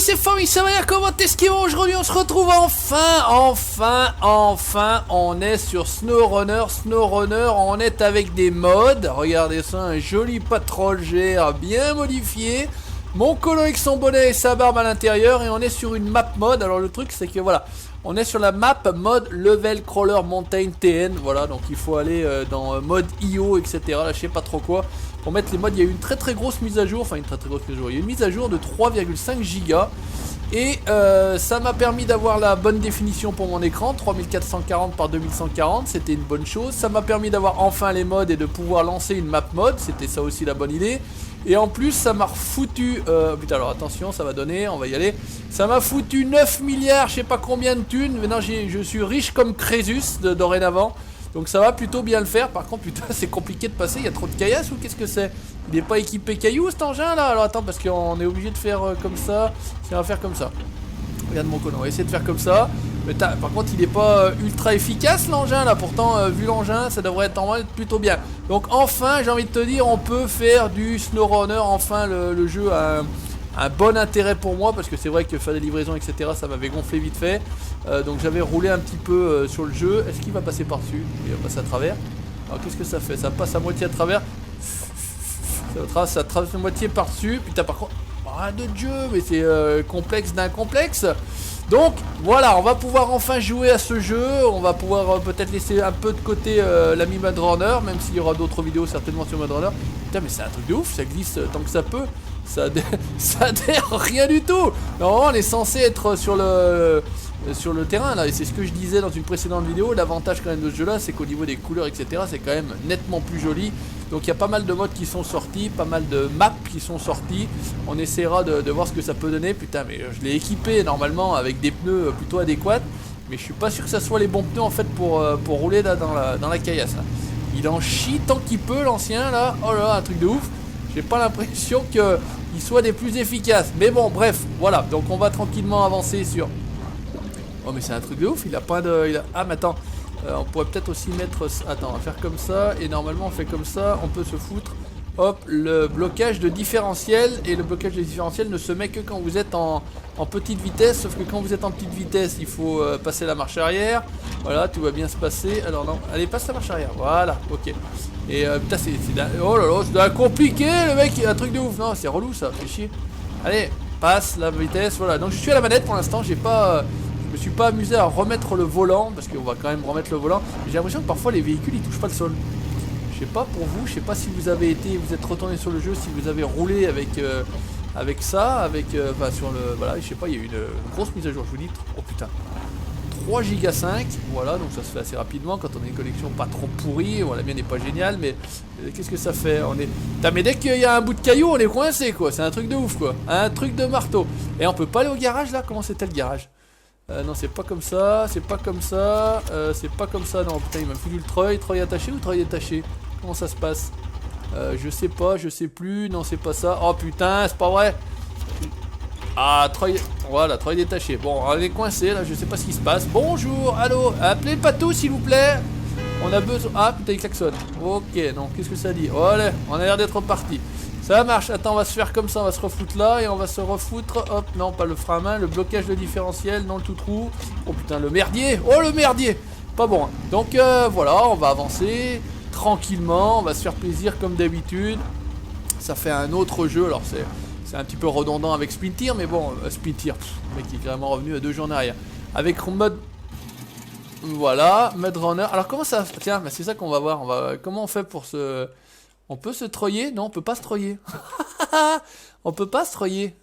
c'est Famille Samaya, comment est-ce qu'ils vont aujourd'hui? On se retrouve enfin, on est sur SnowRunner, on est avec des mods, regardez ça, un joli patrol GR bien modifié, mon colon avec son bonnet et sa barbe à l'intérieur, et on est sur une map mode. Alors le truc c'est que voilà, on est sur la map mode Level Crawler Mountain TN, voilà, donc il faut aller dans mode IO, etc, là je sais pas trop quoi. Pour mettre les mods, il y a eu une très grosse mise à jour, il y a eu une mise à jour de 3,5 gigas. Et ça m'a permis d'avoir la bonne définition pour mon écran, 3440 par 2140, c'était une bonne chose. Ça m'a permis d'avoir enfin les mods et de pouvoir lancer une map mode, c'était ça aussi la bonne idée. Et en plus ça m'a foutu, putain alors attention ça va donner, on va y aller. Ça m'a foutu 9 milliards, je sais pas combien de thunes, maintenant je suis riche comme Crésus dorénavant. Donc ça va plutôt bien le faire. Par contre putain c'est compliqué de passer, il y a trop de caillasse ou qu'est-ce que c'est? Il n'est pas équipé caillou cet engin là. Alors attends parce qu'on est obligé de faire comme ça. Si on va faire comme ça. Regarde mon con, on va essayer de faire comme ça. Mais par contre il n'est pas ultra efficace l'engin là. Pourtant vu l'engin ça devrait être en plutôt bien. Donc enfin j'ai envie de te dire on peut faire du SnowRunner. Enfin le jeu a un bon intérêt pour moi parce que c'est vrai que faire des livraisons etc ça m'avait gonflé vite fait. Donc j'avais roulé un petit peu sur le jeu. Est-ce qu'il va passer par dessus? Il va passer à travers. Alors qu'est-ce que ça fait? Ça passe à moitié à travers. Ça traverse à moitié par dessus. Putain par contre, de Dieu, mais c'est complexe d'un complexe. Donc voilà, on va pouvoir enfin jouer à ce jeu. On va pouvoir peut-être laisser un peu de côté l'ami Mudrunner, même s'il y aura d'autres vidéos certainement sur Mudrunner. Putain mais c'est un truc de ouf, ça glisse tant que ça peut. Ça adhère rien du tout. Non, on est censé être sur le terrain là, et c'est ce que je disais dans une précédente vidéo. L'avantage quand même de ce jeu là, c'est qu'au niveau des couleurs etc c'est quand même nettement plus joli. Donc il y a pas mal de modes qui sont sortis, pas mal de maps qui sont sortis. On essaiera de voir ce que ça peut donner. Putain mais je l'ai équipé normalement avec des pneus plutôt adéquats, mais je suis pas sûr que ça soit les bons pneus en fait pour rouler là dans la caillasse là. Il en chie tant qu'il peut l'ancien là. Oh là là, un truc de ouf. J'ai pas l'impression qu'il soit des plus efficaces. Mais bon, bref, voilà. Donc on va tranquillement avancer sur... Oh mais c'est un truc de ouf, il a pas de... Ah mais attends, on pourrait peut-être aussi mettre... Attends, on va faire comme ça. Et normalement on fait comme ça, on peut se foutre. Hop, le blocage de différentiel. Et le blocage de différentiel ne se met que quand vous êtes en petite vitesse. Sauf que quand vous êtes en petite vitesse, il faut passer la marche arrière. Voilà, tout va bien se passer. Alors non, allez, passe la marche arrière. Voilà, ok. Et putain, oh là là, c'est compliqué le mec, un truc de ouf. Non, c'est relou ça, fait chier. Allez, passe la vitesse, voilà. Donc je suis à la manette pour l'instant, je me suis pas amusé à remettre le volant. Parce qu'on va quand même remettre le volant. J'ai l'impression que parfois les véhicules ils touchent pas le sol. Je sais pas pour vous, je sais pas si vous êtes retourné sur le jeu, si vous avez roulé avec ça, enfin sur le, voilà, je sais pas, il y a eu une grosse mise à jour, je vous dis, oh putain, 3 Go 5, voilà, donc ça se fait assez rapidement quand on a une connexion pas trop pourrie, bon, la mienne n'est pas géniale, mais qu'est-ce que ça fait, putain, mais dès qu'il y a un bout de caillou, on est coincé quoi, c'est un truc de ouf quoi, un truc de marteau, et on peut pas aller au garage là, comment c'était le garage? Non c'est pas comme ça, c'est pas comme ça, non putain il m'a foutu le treuil attaché ou treuil détaché? Comment ça se passe? Je sais pas, je sais plus, non c'est pas ça, oh putain c'est pas vrai. Ah treuil, voilà treuil détaché, bon on est coincé là, je sais pas ce qui se passe. Bonjour, allô, appelez le patou s'il vous plaît. On a besoin, ah putain il klaxonne. Ok, donc qu'est-ce que ça dit? Oh allez, on a l'air d'être reparti. Ça marche, attends on va se faire comme ça, on va se refoutre là et on va se refoutre, hop, non pas le frein à main, le blocage de différentiel dans le tout trou. Oh putain le merdier, oh le merdier. Pas bon, hein. Donc voilà, on va avancer tranquillement, on va se faire plaisir comme d'habitude. Ça fait un autre jeu, alors c'est un petit peu redondant avec Splinter, mais bon, Splinter, le mec qui est vraiment revenu à 2 jours en arrière. Avec mode... Voilà, Mudrunner. Alors comment ça... Tiens, bah c'est ça qu'on va voir, comment on fait pour se... On peut se troyer? Non, on peut pas se troyer. On peut pas se troyer.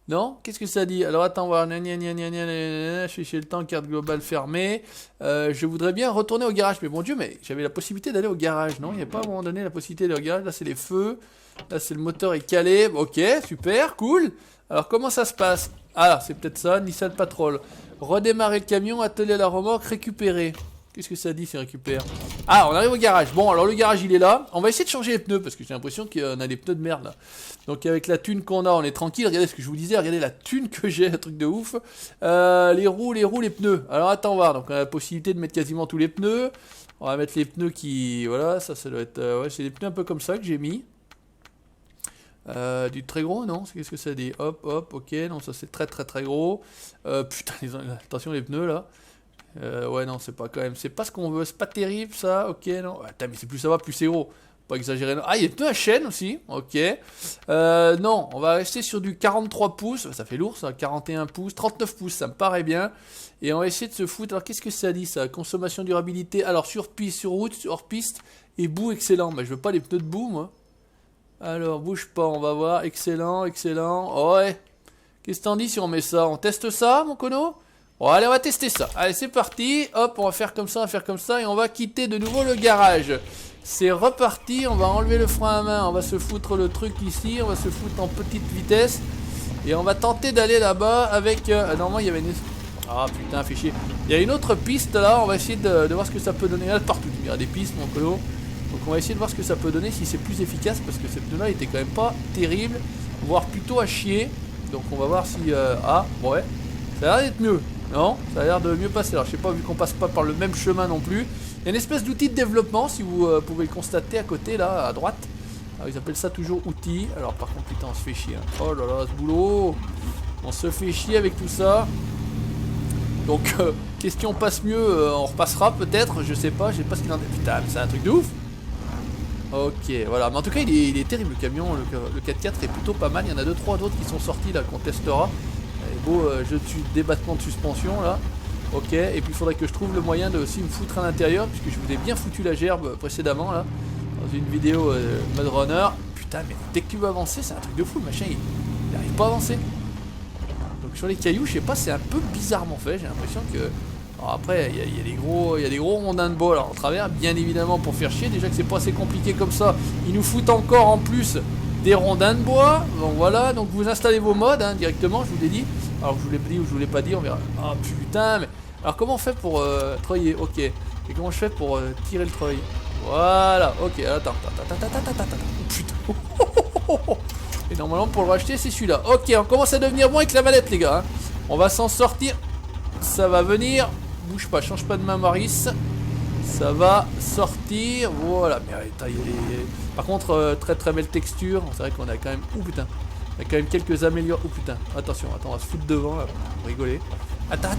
Non? Qu'est-ce que ça dit? Alors attends, voir. Je suis chez le temps, carte globale fermée. Je voudrais bien retourner au garage. Mais bon Dieu, mais j'avais la possibilité d'aller au garage, non? Il n'y a pas à un moment donné la possibilité d'aller au garage. Là, c'est les feux. Là, c'est le moteur est calé. Ok, super, cool. Alors, comment ça se passe? Ah, c'est peut-être ça. Nissan Patrol. Redémarrer le camion, atelier à la remorque, récupérer. Qu'est-ce que ça dit, c'est récupère? Ah, on arrive au garage. Bon, alors le garage, il est là. On va essayer de changer les pneus, parce que j'ai l'impression qu'on a des pneus de merde, là. Donc, avec la thune qu'on a, on est tranquille. Regardez ce que je vous disais. Regardez la thune que j'ai, un truc de ouf. Les roues, les pneus. Alors, attends, voir. Donc, on a la possibilité de mettre quasiment tous les pneus. On va mettre les pneus qui... Voilà, ça doit être... ouais, c'est des pneus un peu comme ça que j'ai mis. Du très gros, non? Qu'est-ce que ça dit? Hop, hop, ok, non, ça c'est très très très gros. Putain, attention les pneus là. Ouais, non, c'est pas quand même, c'est pas ce qu'on veut, c'est pas terrible ça, ok, non. Attends, mais c'est plus ça va, plus c'est gros. Pas exagéré, non. Ah, il y a des pneus à chaîne aussi, ok. Non, on va rester sur du 43 pouces, ça fait lourd ça, 41 pouces, 39 pouces, ça me paraît bien. Et on va essayer de se foutre, alors qu'est-ce que ça dit ça? Consommation, durabilité, alors sur piste, sur route, hors piste, et bout excellent. Bah, je veux pas les pneus de boue, moi. Alors, bouge pas, on va voir. Excellent, excellent. Oh, ouais. Qu'est-ce que t'en dis si on met ça? On teste ça, mon cono? Bon, allez, on va tester ça. Allez, c'est parti. Hop, on va faire comme ça, on va faire comme ça. Et on va quitter de nouveau le garage. C'est reparti. On va enlever le frein à main. On va se foutre le truc ici. On va se foutre en petite vitesse. Et on va tenter d'aller là-bas avec... normalement, il y avait une... Ah, putain, fait chier. Il y a une autre piste, là. On va essayer de voir ce que ça peut donner. Là, partout, il y a des pistes, mon colo. Donc on va essayer de voir ce que ça peut donner, si c'est plus efficace, parce que ces pneus là étaient quand même pas terribles, voire plutôt à chier. Donc on va voir si... Ah, ouais, ça a l'air d'être mieux, non? Ça a l'air de mieux passer, alors je sais pas, vu qu'on passe pas par le même chemin non plus. Il y a une espèce d'outil de développement, si vous pouvez le constater à côté, là, à droite. Alors ils appellent ça toujours outil. Alors par contre, putain, on se fait chier, hein. Oh là là, ce boulot. On se fait chier avec tout ça. Donc, question passe mieux, on repassera peut-être, je sais pas ce qu'il en est. Putain, c'est un truc de ouf. Ok, voilà, mais en tout cas il est terrible le camion, le 4x4 est plutôt pas mal, il y en a 2-3 d'autres qui sont sortis là qu'on testera. Beau jeu de débattement de suspension là. Ok, et puis il faudrait que je trouve le moyen de aussi me foutre à l'intérieur, puisque je vous ai bien foutu la gerbe précédemment là, dans une vidéo mode runner. Putain, mais dès que tu veux avancer, c'est un truc de fou, le machin il arrive pas à avancer. Donc sur les cailloux, je sais pas, c'est un peu bizarrement fait, j'ai l'impression que... Alors après, il y a des gros rondins de bois là en travers, bien évidemment pour faire chier. Déjà que c'est pas assez compliqué comme ça, ils nous foutent encore en plus des rondins de bois. Donc voilà, donc vous installez vos modes hein, directement, je vous l'ai dit. Alors je vous l'ai dit ou je vous l'ai pas dit, on verra. Ah putain, mais... Alors comment on fait pour treuiller? Ok. Et comment je fais pour tirer le treuil? Voilà, ok, attends. Oh, putain. Et normalement pour le racheter c'est celui-là. Ok, on commence à devenir bon avec la manette les gars. Hein. On va s'en sortir. Ça va venir. Bouge pas, change pas de main Maurice. Ça va sortir. Voilà. Mais attends, par contre, très très belle texture. C'est vrai qu'on a quand même... Oh putain. Il y a quand même quelques améliorations. Oh putain. Attention, attends, on va se foutre devant là. On va rigoler. Attends.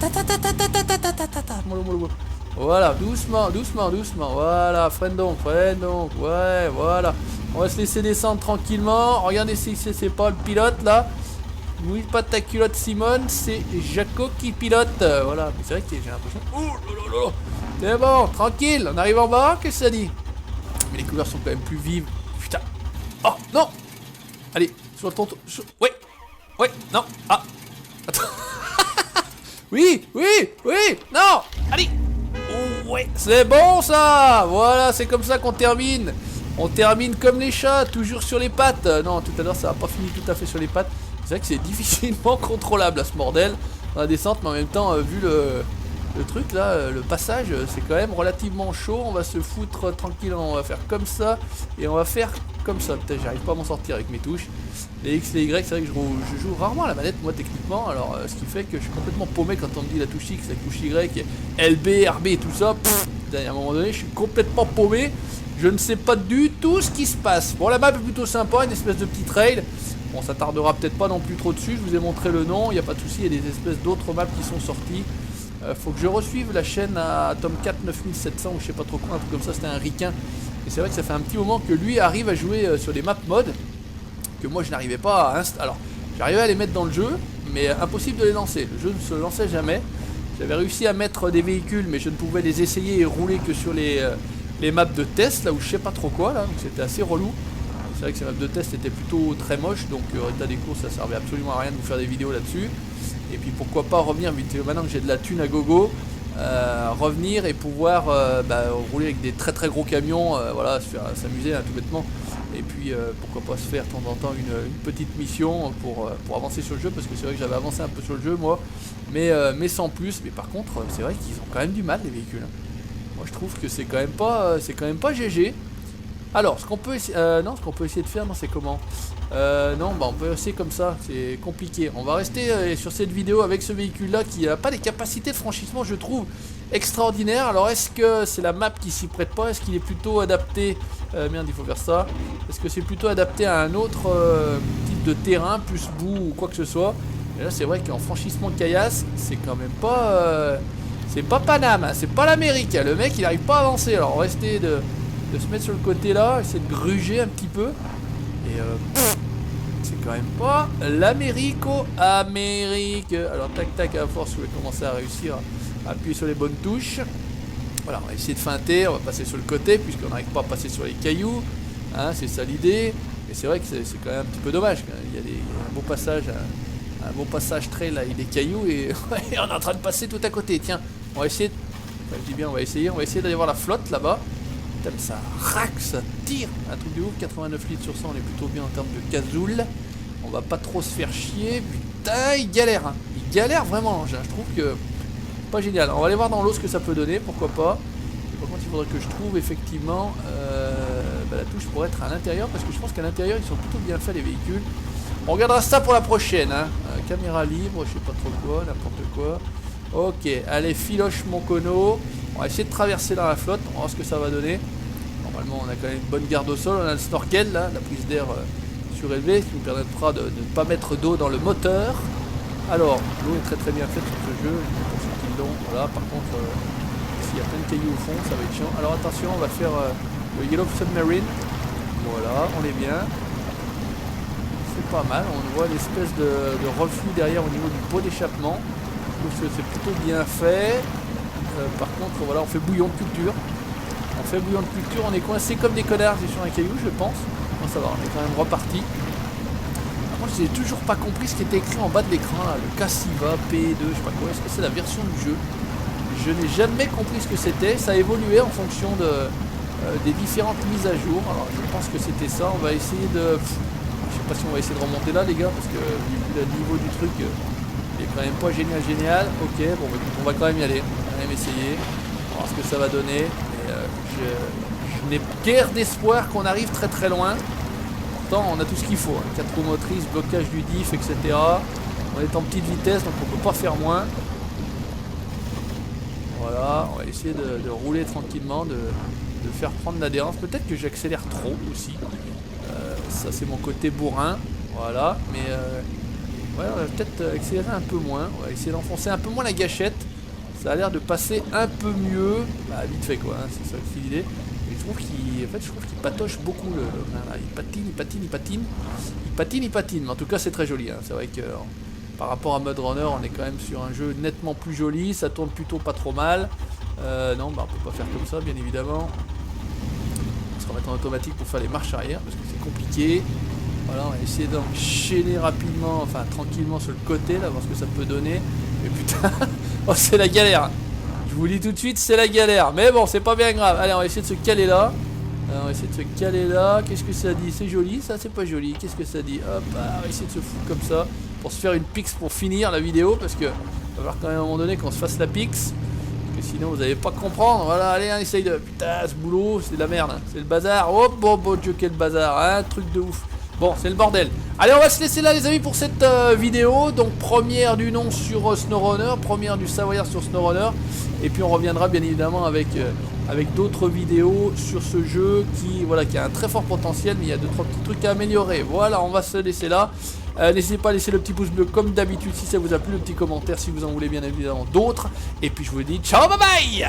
Voilà, doucement. Voilà, freine donc. Ouais, voilà. On va se laisser descendre tranquillement. Regardez si c'est pas le pilote là. Mouille pas ta culotte Simone, c'est Jaco qui pilote. Voilà, mais c'est vrai que j'ai l'impression... Oh là. C'est bon, tranquille, on arrive en bas, qu'est-ce que ça dit? Mais les couleurs sont quand même plus vives. Putain. Oh, non. Allez, sur le tonton... Ouais, non. Ah. Attends. Oui, non. Allez. Oh, ouais, c'est bon ça. Voilà, c'est comme ça qu'on termine. On termine comme les chats, toujours sur les pattes. Non, tout à l'heure, ça n'a pas fini tout à fait sur les pattes. C'est vrai que c'est difficilement contrôlable à ce bordel dans la descente, mais en même temps, vu le truc là, le passage, c'est quand même relativement chaud. On va se foutre tranquille, on va faire comme ça et on va faire comme ça. Putain, j'arrive pas à m'en sortir avec mes touches. Les X, les Y, c'est vrai que je joue rarement à la manette moi techniquement. Alors, ce qui fait que je suis complètement paumé quand on me dit la touche X, la touche Y, LB, RB et tout ça. À un moment donné, je suis complètement paumé. Je ne sais pas du tout ce qui se passe. Bon, la map est plutôt sympa, une espèce de petit trail. Bon, ça tardera peut-être pas non plus trop dessus, je vous ai montré le nom, il n'y a pas de souci, il y a des espèces d'autres maps qui sont sorties. Faut que je resuive la chaîne à Tomcat 9700 ou je sais pas trop quoi, un truc comme ça, c'était un ricain. Et c'est vrai que ça fait un petit moment que lui arrive à jouer sur des maps mode que moi je n'arrivais pas à installer. Alors, j'arrivais à les mettre dans le jeu, mais impossible de les lancer. Le jeu ne se lançait jamais. J'avais réussi à mettre des véhicules, mais je ne pouvais les essayer et rouler que sur les maps de test, là où je sais pas trop quoi, là, donc c'était assez relou. C'est vrai que ces maps de test étaient plutôt très moches, donc résultat des courses ça servait absolument à rien de vous faire des vidéos là-dessus. Et puis pourquoi pas revenir vite, maintenant que j'ai de la thune à gogo, revenir et pouvoir rouler avec des très très gros camions, voilà, s'amuser tout bêtement. Et puis pourquoi pas se faire de temps en temps une petite mission pour avancer sur le jeu, parce que c'est vrai que j'avais avancé un peu sur le jeu moi, mais sans plus. Mais par contre c'est vrai qu'ils ont quand même du mal les véhicules. Moi je trouve que c'est quand même pas GG. Alors, ce qu'on peut essayer... non, ce qu'on peut essayer de faire, non, c'est comment non, bah on peut essayer comme ça, c'est compliqué. On va rester sur cette vidéo avec ce véhicule-là qui n'a pas des capacités de franchissement, je trouve, extraordinaires. Alors, est-ce que c'est la map qui s'y prête pas? Est-ce qu'il est plutôt adapté... merde, il faut faire ça. Est-ce que c'est plutôt adapté à un autre type de terrain, plus boue ou quoi que ce soit? Et là, c'est vrai qu'en franchissement de caillasse, c'est quand même pas... c'est pas Paname, hein, c'est pas l'Amérique. Le mec, il n'arrive pas à avancer. Alors, on va essayer de se mettre sur le côté là, essayer de gruger un petit peu. Et c'est quand même pas l'Amérique. Alors tac tac, à force je vais commencer à réussir à appuyer sur les bonnes touches. Voilà, on va essayer de feinter, on va passer sur le côté puisqu'on n'arrive pas à passer sur les cailloux, hein, c'est ça l'idée. Et c'est vrai que c'est quand même un petit peu dommage. Il y a un beau passage, un beau passage trail là, avec des cailloux et on est en train de passer tout à côté. Tiens, on va essayer, enfin, je dis bien on va essayer d'aller voir la flotte là-bas. Ça raque, ça tire, un truc de ouf. 89 litres sur 100, on est plutôt bien en termes de gazoul. On va pas trop se faire chier. Putain, il galère, hein. Il galère vraiment l'engin, je trouve que pas génial. On va aller voir dans l'eau ce que ça peut donner, pourquoi pas. Par contre, il faudrait que je trouve effectivement la touche pour être à l'intérieur, parce que je pense qu'à l'intérieur ils sont plutôt bien faits les véhicules. On regardera ça pour la prochaine, hein. Caméra libre, je sais pas trop quoi, n'importe quoi. Ok, allez, filoche mon cono. On va essayer de traverser dans la flotte, on va voir ce que ça va donner. Normalement on a quand même une bonne garde au sol, on a le snorkel là, la prise d'air surélevée, qui nous permettra de ne pas mettre d'eau dans le moteur. Alors, l'eau est très bien faite sur ce jeu, pour ceux qui l'ont. Voilà, par contre, s'il y a plein de cailloux au fond, ça va être chiant. Alors attention, on va faire le Yellow Submarine. Voilà, on est bien. C'est pas mal, on voit l'espèce de reflux derrière au niveau du pot d'échappement. Je trouve que c'est plutôt bien fait. Par contre, voilà, on fait bouillon de culture. On est coincé comme des connards sur un caillou, je pense. Bon, ça va, on est quand même reparti. Moi, je n'ai toujours pas compris ce qui était écrit en bas de l'écran, là, le Cassiva P2, je sais pas quoi. Est-ce que c'est la version du jeu? Je n'ai jamais compris ce que c'était. Ça a évolué en fonction des différentes mises à jour. Alors, je pense que c'était ça. On va essayer de... Je sais pas si on va essayer de remonter là, les gars, parce que vu le niveau du truc, il est quand même pas génial. Ok, bon, bah, on va quand même y aller. On va quand même essayer. On va voir ce que ça va donner. Je n'ai guère d'espoir qu'on arrive très loin. Pourtant on a tout ce qu'il faut, hein. 4 roues motrices, blocage du diff, etc. On est en petite vitesse donc on peut pas faire moins. Voilà, on va essayer de rouler tranquillement, de faire prendre l'adhérence. Peut-être que j'accélère trop aussi. Ça c'est mon côté bourrin. Voilà, mais ouais, on va peut-être accélérer un peu moins. On va essayer d'enfoncer un peu moins la gâchette. Ça a l'air de passer un peu mieux. Bah, vite fait quoi, hein, c'est ça l'idée. Et je trouve qu'il patoche beaucoup. Il patine. Mais en tout cas, c'est très joli, hein. C'est vrai que par rapport à Mud Runner, on est quand même sur un jeu nettement plus joli. Ça tourne plutôt pas trop mal. Non, bah, on peut pas faire comme ça, bien évidemment. On va se remettre en automatique pour faire les marches arrière parce que c'est compliqué. Voilà, on va essayer d'enchaîner rapidement, enfin tranquillement sur le côté, là, voir ce que ça peut donner. Mais putain, oh, c'est la galère. Je vous le dis tout de suite, c'est la galère. Mais bon, c'est pas bien grave. Allez, on va essayer de se caler là. Qu'est-ce que ça dit? C'est joli, ça c'est pas joli. Qu'est-ce que ça dit? Hop, on va essayer de se foutre comme ça pour se faire une pix pour finir la vidéo. Parce que va falloir quand même à un moment donné qu'on se fasse la pix. Parce que sinon vous allez pas comprendre. Voilà, allez, on essaye de... Putain, ce boulot, c'est de la merde, hein. C'est le bazar. Oh, bon Dieu, quel bazar, hein. Truc de ouf. Bon, c'est le bordel. Allez, on va se laisser là, les amis, pour cette vidéo. Donc, première du nom sur SnowRunner, première du Savoyard sur SnowRunner. Et puis, on reviendra bien évidemment avec d'autres vidéos sur ce jeu qui a un très fort potentiel, mais il y a 2-3 petits trucs à améliorer. Voilà, on va se laisser là. N'hésitez pas à laisser le petit pouce bleu comme d'habitude si ça vous a plu, le petit commentaire si vous en voulez bien évidemment d'autres. Et puis, je vous dis ciao, bye bye!